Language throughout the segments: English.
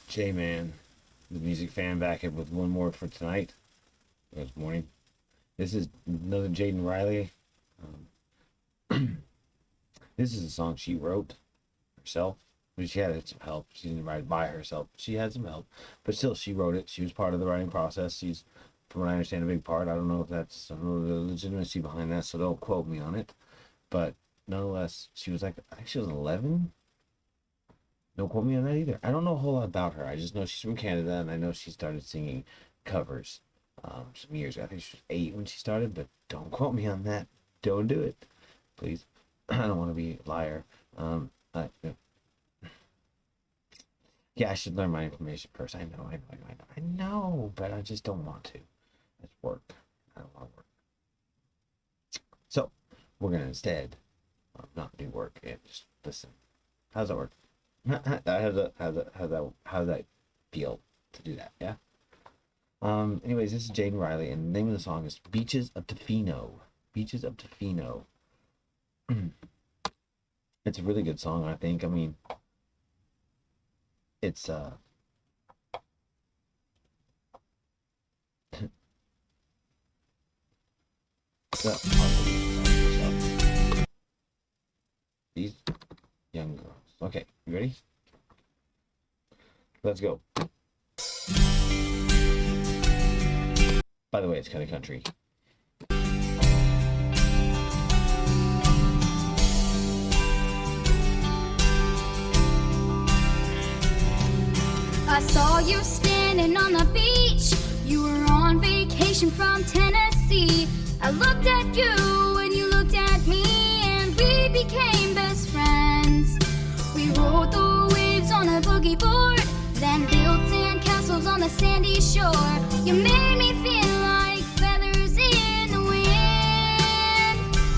J-Man, the music fan, back in with one more for tonight. This morning. This is another Jadyn Rylee. This is a song she wrote herself. I mean, she had some help. She didn't write it by herself. She had some help, but still, she wrote it. She was part of the writing process. She's, from what I understand, a big part. I don't know if that's, I don't know the legitimacy behind that, so don't quote me on it. But nonetheless, she was like, I think she was 11. Don't quote me on that either. I don't know a whole lot about her. I just know she's from Canada, and I know she started singing covers some years ago. I think she was 8 when she started, but don't quote me on that. Don't do it, please. I don't want to be a liar. Yeah, I should learn my information first. I know, but I just don't want to. It's work. I don't want to work. So we're gonna instead not do work and just listen. How's that work? How's that feel to do that? Yeah. Anyways, this is Jadyn Rylee, and the name of the song is Beaches of Tofino. Beaches of Tofino. It's a really good song, I think. I mean, it's these young girls. Okay, you ready? Let's go. By the way, it's kind of country. I saw you standing on the beach. You were on vacation from Tennessee. I looked at you and you looked at me, and we became best friends. We rode the waves on a boogie board, then built sand castles on the sandy shore. You made me feel like feathers in the wind.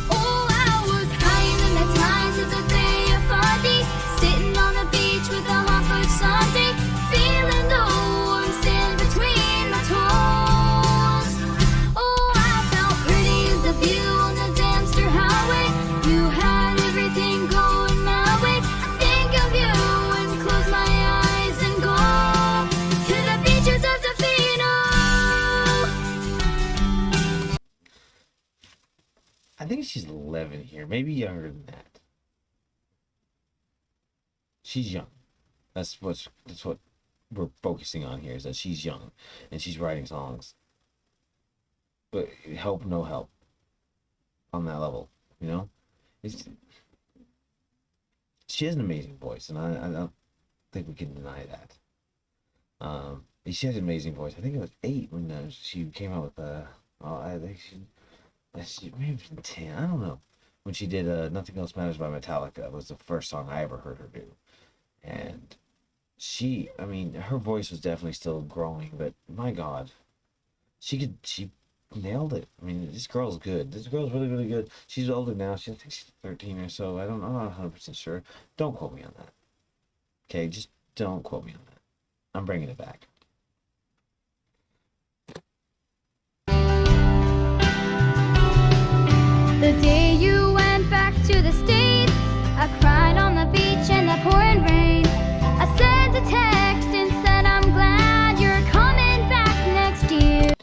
Oh, I was high in the tides of the Bay of Fundy, sitting on the beach with a hot foot Sunday, feeling the warm sand between my toes. Oh, I felt pretty as the view on the Dempster Highway. You had everything going my way. I think of you and close my eyes and go to the beaches of Tofino. I think she's 11 here, maybe younger than that. She's young. That's what we're focusing on here, is that she's young and she's writing songs. But help, no help on that level, you know? She has an amazing voice, and I don't think we can deny that. She has an amazing voice. I think it was 8 when she came out with I think she maybe 10. I don't know. When she did "Nothing Else Matters" by Metallica, was the first song I ever heard her do, and I mean, her voice was definitely still growing, but my God, she nailed it. I mean, this girl's good. This girl's really, really good. She's older now. I think she's 13 or so. I'm not 100% sure. Don't quote me on that. Okay, just don't quote me on that. I'm bringing it back. The day you went back to the States, I cried on the beach in the pouring rain. I sent a text and said I'm glad you're coming back next year.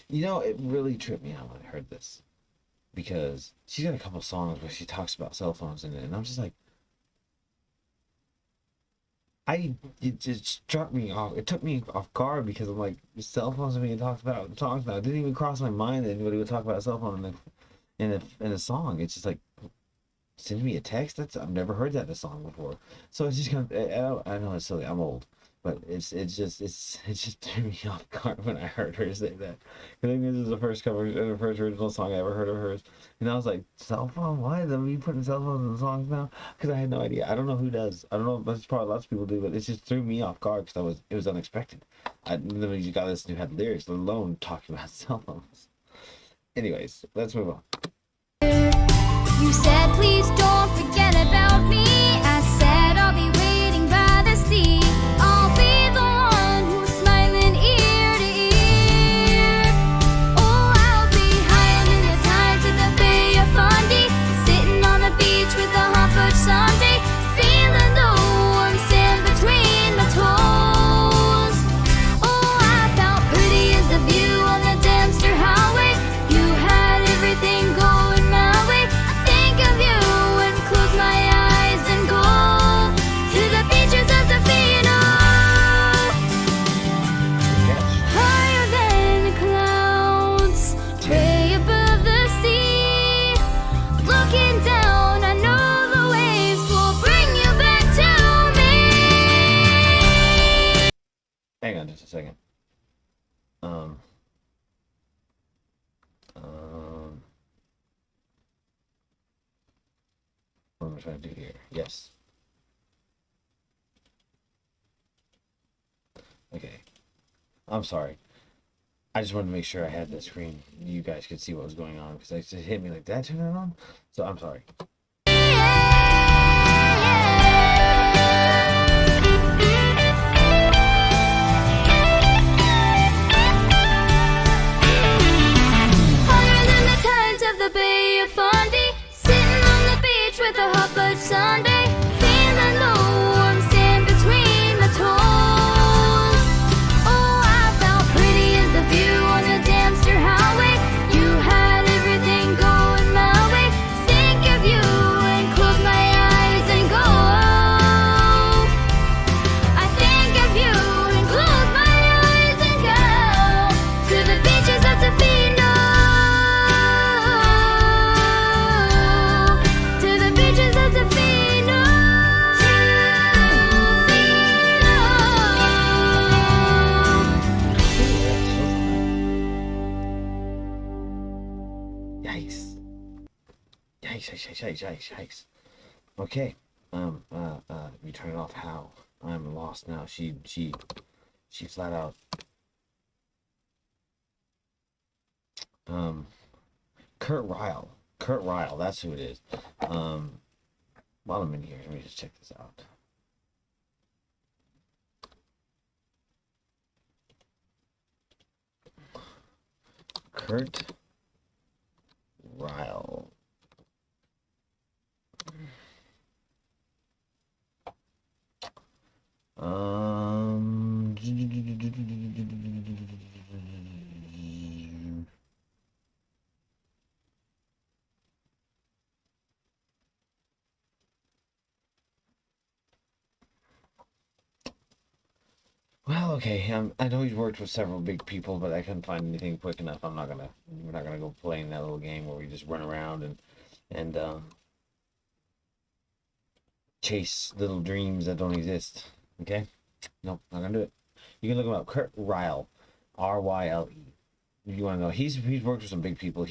You know, it really tripped me out when I heard this, because she's got a couple songs where she talks about cell phones in it, and I'm just like, it just struck me off. It took me off guard, because I'm like, cell phones are being talked about in songs now. It didn't even cross my mind that anybody would talk about a cell phone in a song. It's just like, send me a text. I've never heard that in a song before. So it's just kind of, I know it's silly. I'm old, but it just threw me off guard when I heard her say that. I think this is the first cover, the first original song I ever heard of hers, and I was like, cell phone? Why are you putting cell phones in the songs now? Because I had no idea. I don't know who does. I don't know. That's probably lots of people do, but it just threw me off guard because it was unexpected. I literally just got this who had lyrics, let alone talking about cell phones. Anyways, let's move on. You said, please don't forget about me. I said, I'll be waiting by the sea. I'll be the one who's smiling ear to ear. Oh, I'll be higher than the tides of the Bay of Fundy, sitting on the beach with a hot foot Sunday, feeling the warm sand between my toes. just a second. Um, what am I trying to do here? Yes. Okay. I'm sorry. I just wanted to make sure I had the screen. You guys could see what was going on because it just hit me like, did I turn it on? So I'm sorry. Higher than the tides of the Bay of Fundy, sitting on the beach with a hot fudge sundae, feeling the warm sand between the toes. Oh, I felt pretty as the view on the Dempster Highway. You had everything going my way. Think of you and close my eyes and go. I think of you and close my eyes and go to the beaches of Tofino. To the beaches of Tofino. Yikes. Yikes. Okay. You turn it off how? I'm lost now. She flat out. Kurt Ryle, that's who it is. While I'm in here, let me just check this out. Kurt Ryle. Well, okay. I know he's worked with several big people, but I couldn't find anything quick enough. We're not gonna go playing that little game where we just run around and chase little dreams that don't exist. Okay? Nope, not gonna do it. You can look him up. Kurt Ryle, Ryle. You want to know? He's worked with some big people. I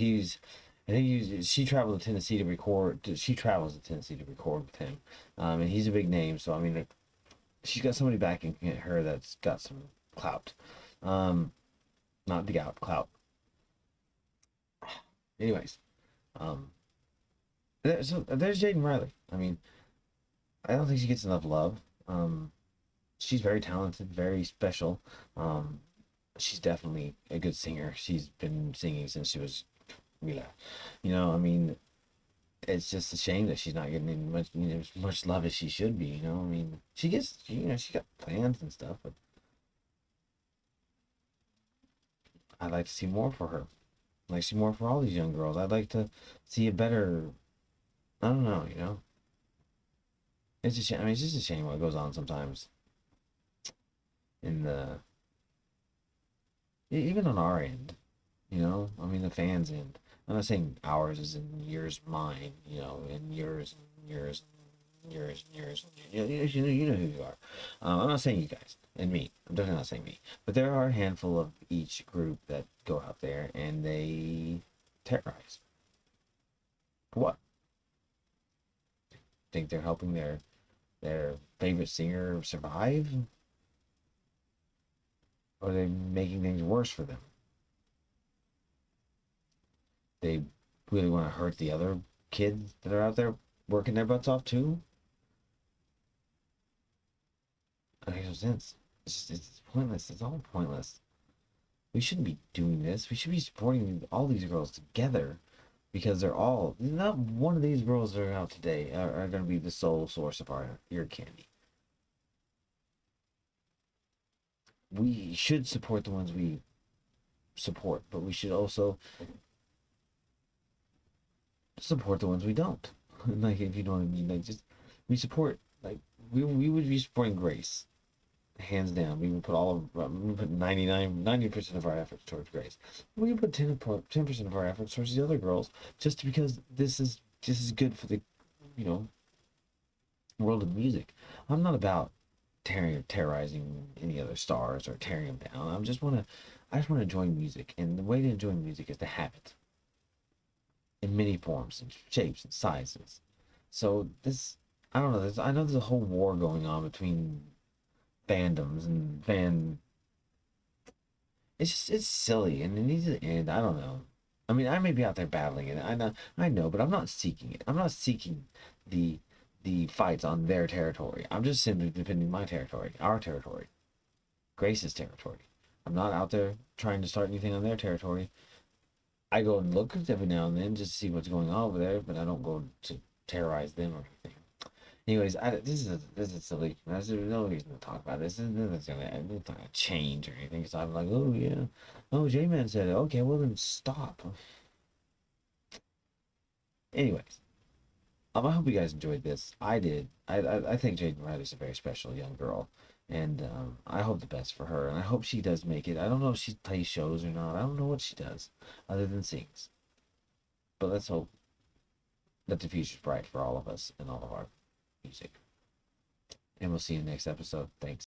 think she traveled to Tennessee to record. She travels to Tennessee to record with him, and he's a big name. So I mean, like, she's got somebody backing her that's got some clout. Not the gout, clout. Anyways, there's Jadyn Rylee. I mean, I don't think she gets enough love. She's very talented, very special. She's definitely a good singer. She's been singing since she was, you know. I mean, it's just a shame that she's not getting much love as she should be. You know, I mean, she gets, she got fans and stuff, but I'd like to see more for her. I'd like to see more for all these young girls. I'd like to see a better. I don't know. It's a shame. I mean, it's just a shame what goes on sometimes. Even on our end, I mean the fans end. I'm not saying ours is in yours, mine, and yours and yours and yours and yours. You know who you are. I'm not saying you guys and me. I'm definitely not saying me. But there are a handful of each group that go out there and they terrorize. For what? Think they're helping their favorite singer survive? Or are they making things worse for them? They really want to hurt the other kids that are out there working their butts off too? It makes no sense. It's pointless. It's all pointless. We shouldn't be doing this. We should be supporting all these girls together because not one of these girls that are out today are going to be the sole source of our ear candy. We should support the ones we support, but we should also support the ones we don't. Like, if you know what I mean, like, just we support, like, we would be supporting Grace, hands down. We would put 90% of our efforts towards Grace. We would put 10% of our efforts towards the other girls, just because this is good for the world of music. I'm not about terrorizing any other stars or tearing them down. I just want to enjoy music, and the way to enjoy music is to have it in many forms and shapes and sizes. So this, I don't know. I know there's a whole war going on between fandoms and fan. It's silly and it needs to end. I don't know. I mean, I may be out there battling it. I know, but I'm not seeking it. I'm not seeking the fights on their territory. I'm just simply defending my territory, our territory, Grace's territory. I'm not out there trying to start anything on their territory. I go and look every now and then just to see what's going on over there, but I don't go to terrorize them or anything. Anyways, this is silly. There's no reason to talk about this. It's not gonna change or anything. So I'm like, oh yeah, oh J-Man said it. Okay, well then stop. Anyways, I hope you guys enjoyed this. I did. I think Jadyn Rylee's a very special young girl, and I hope the best for her. And I hope she does make it. I don't know if she plays shows or not. I don't know what she does other than sings. But let's hope that the future's bright for all of us and all of our music. And we'll see you in the next episode. Thanks.